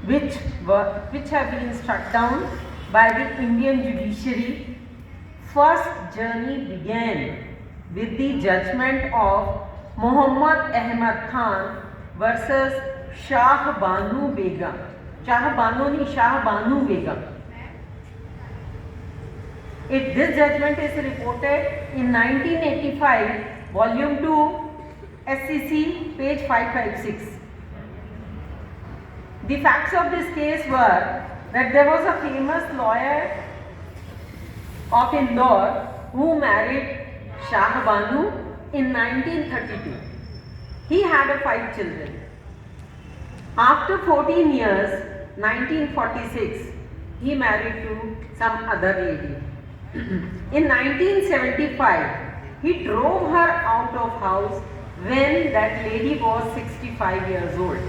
which have been struck down by the Indian judiciary. First journey began with the judgment of Muhammad Ahmad Khan versus Shah Banu Begum. Shah Banu Begum. This judgment is reported in 1985, volume 2, SCC, page 556. The facts of this case were that there was a famous lawyer of Indore who married Shah Banu in 1932. He had 5 children. After 14 years, 1946, he married to some other lady. In 1975, he drove her out of house when that lady was 65 years old.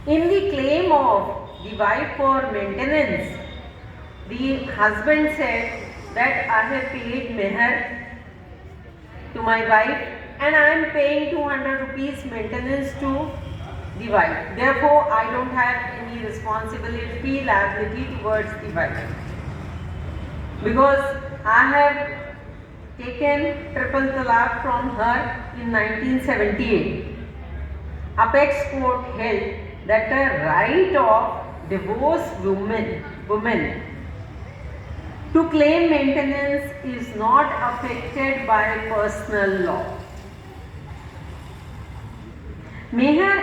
In the claim of the wife for maintenance, the husband said that I have paid meher to my wife and I am paying 200 rupees maintenance to the wife. Therefore, I don't have any responsibility, liability towards the wife. Because I have taken triple talaq from her in 1978. Apex Court held that the right of divorced women to claim maintenance is not affected by personal law. Meher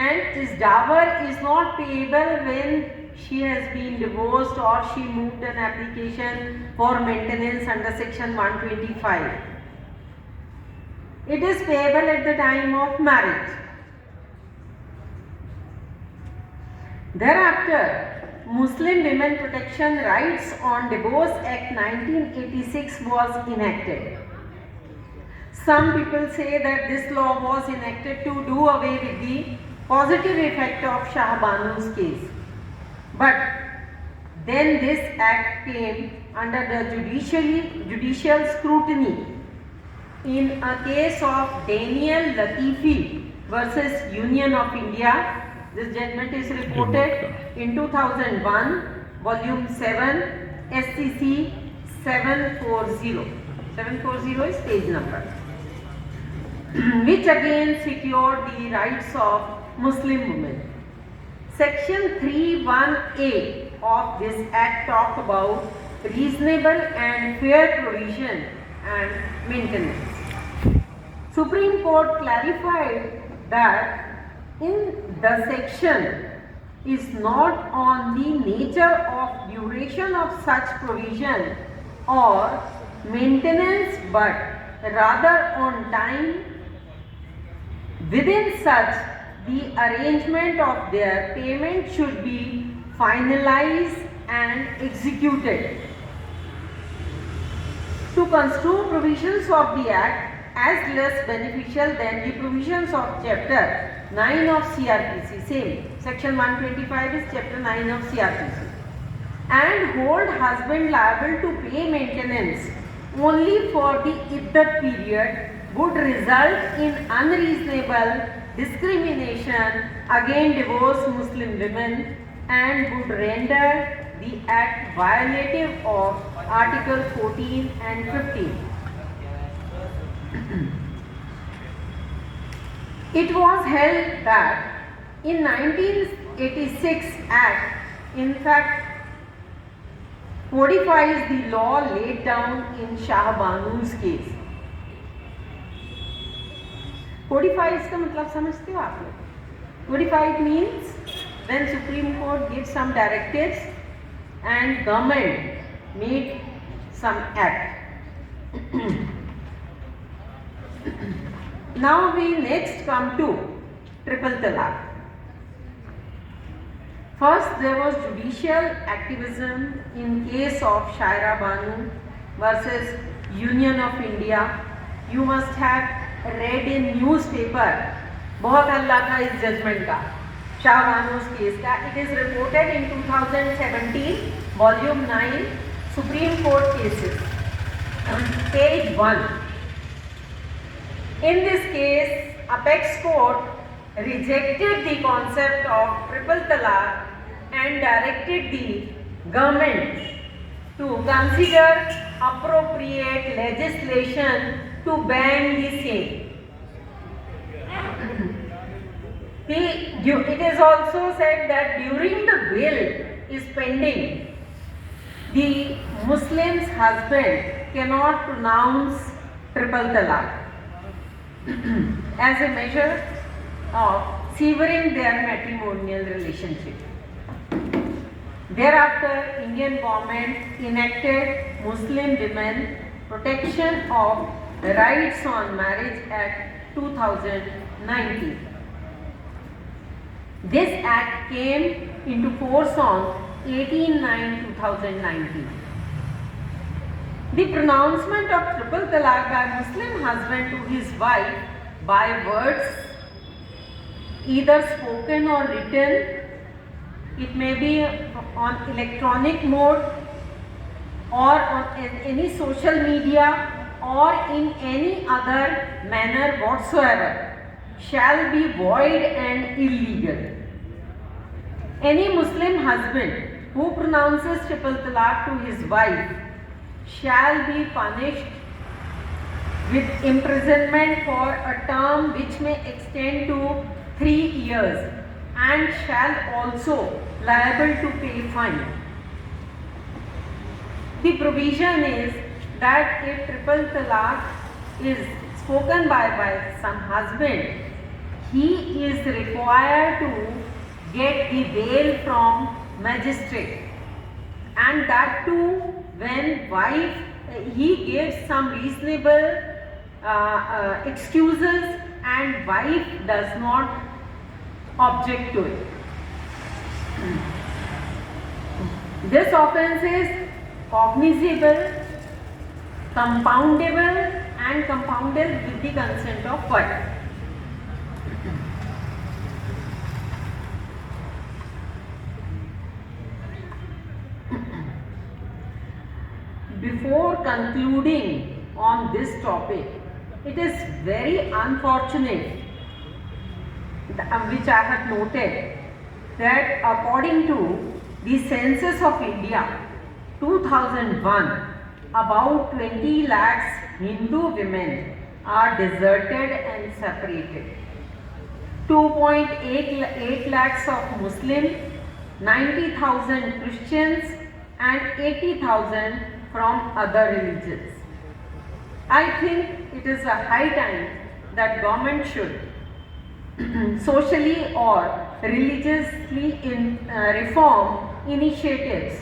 and this dower is not payable when she has been divorced or she moved an application for maintenance under section 125. It is payable at the time of marriage. Thereafter, Muslim Women Protection Rights on Divorce Act 1986 was enacted. Some people say that this law was enacted to do away with the positive effect of Shah Banu's case. But then this act came under the judicial scrutiny in a case of Daniel Latifi versus Union of India. This judgment is reported in 2001, volume 7, SCC 740. 740 is page number. Which again secured the rights of Muslim women. Section 3(1)(a) of this act talked about reasonable and fair provision and maintenance. Supreme Court clarified that in the section is not on the nature of duration of such provision or maintenance, but rather on time within such the arrangement of their payment should be finalized and executed. To construe provisions of the Act as less beneficial than the provisions of Chapter 9 of CRPC, same, Section 125 is Chapter 9 of CRPC, and hold husband liable to pay maintenance only for the iddat period would result in unreasonable discrimination against divorced Muslim women and would render the Act violative of Article 14 and 15. It was held that in 1986 Act, in fact, codifies the law laid down in Shah Banu's case. Codify इसका मतलब समझते हो आप लोग? Codify means when Supreme Court gives some directives and government made some act. Now we next come to triple talaq. First, there was judicial activism in case of Shaira Banu versus Union of India. You must have read in newspaper बहुत हल्ला था इस judgement का, Shah बानूस case का. It is reported in 2017, volume 9, Supreme Court cases, page 1. In this case, Apex Court rejected the concept of triple talaq and directed the government to consider appropriate legislation to ban the same. It is also said that during the bill is pending, the Muslim's husband cannot pronounce triple talaq as a measure of severing their matrimonial relationship. Thereafter, Indian government enacted Muslim Women Protection of Rights on Marriage Act 2019. This act came into force on 18/9/2019. The pronouncement of triple talaq by Muslim husband to his wife by words either spoken or written, it may be on electronic mode or on any social media or in any other manner whatsoever, shall be void and illegal. Any Muslim husband who pronounces triple talaq to his wife shall be punished with imprisonment for a term which may extend to 3 years and shall also liable to pay fine. The provision is that if triple talaq is spoken by some husband, he is required to get the bail from magistrate, and that too when wife he gives some reasonable excuses and wife does not object to it. This offence is cognizable, compoundable and compounded with the consent of wife. Before concluding on this topic, it is very unfortunate, which I have noted, that according to the Census of India 2001, about 20 lakhs Hindu women are deserted and separated. 2.8 lakhs of Muslim, 90,000 Christians and 80,000 from other religions. I think it is a high time that government should socially or religiously reform initiatives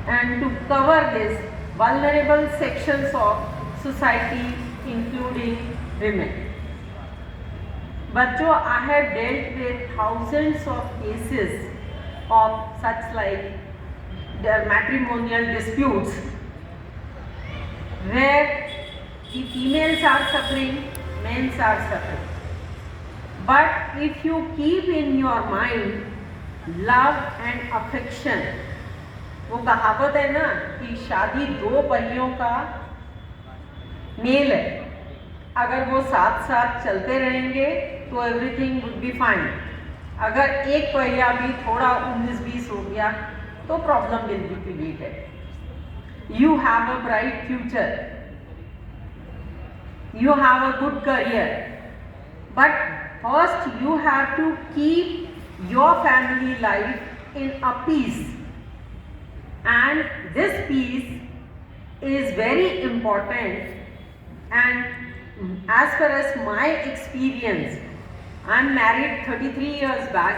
and to cover these vulnerable sections of society, including women. But I have dealt with thousands of cases of such like their matrimonial disputes where the females are suffering, men are suffering. But if you keep in your mind love and affection, वो कहावत है ना कि शादी 2 पहियों का mail है, अगर वो साथ साथ चलते रहेंगे तो एवरीथिंग वुड बी फाइन. अगर एक पहिया भी थोड़ा 19-20 हो गया तो problem will be created. You have a bright future, you have a good career, but first you have to keep your family life in a peace, and this peace is very important. And as far as my experience, I am married 33 years back,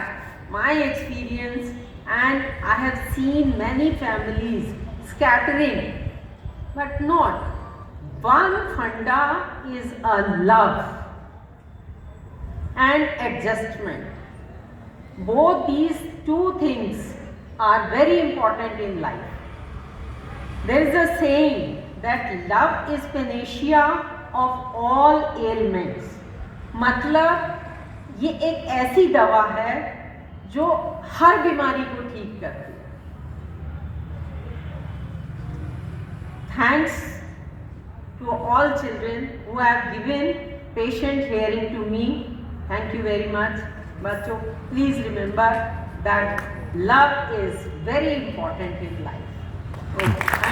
my experience, and I have seen many families scattering, but not. One funda is a love and adjustment. Both these two things are very important in life. There is a saying that love is panacea of all ailments. मतलब ये एक ऐसी दवा है जो हर बीमारी को ठीक करती है. Thanks to all children who have given patient hearing to me. Thank you very much. बच्चों, please remember that love is very important in life. Okay.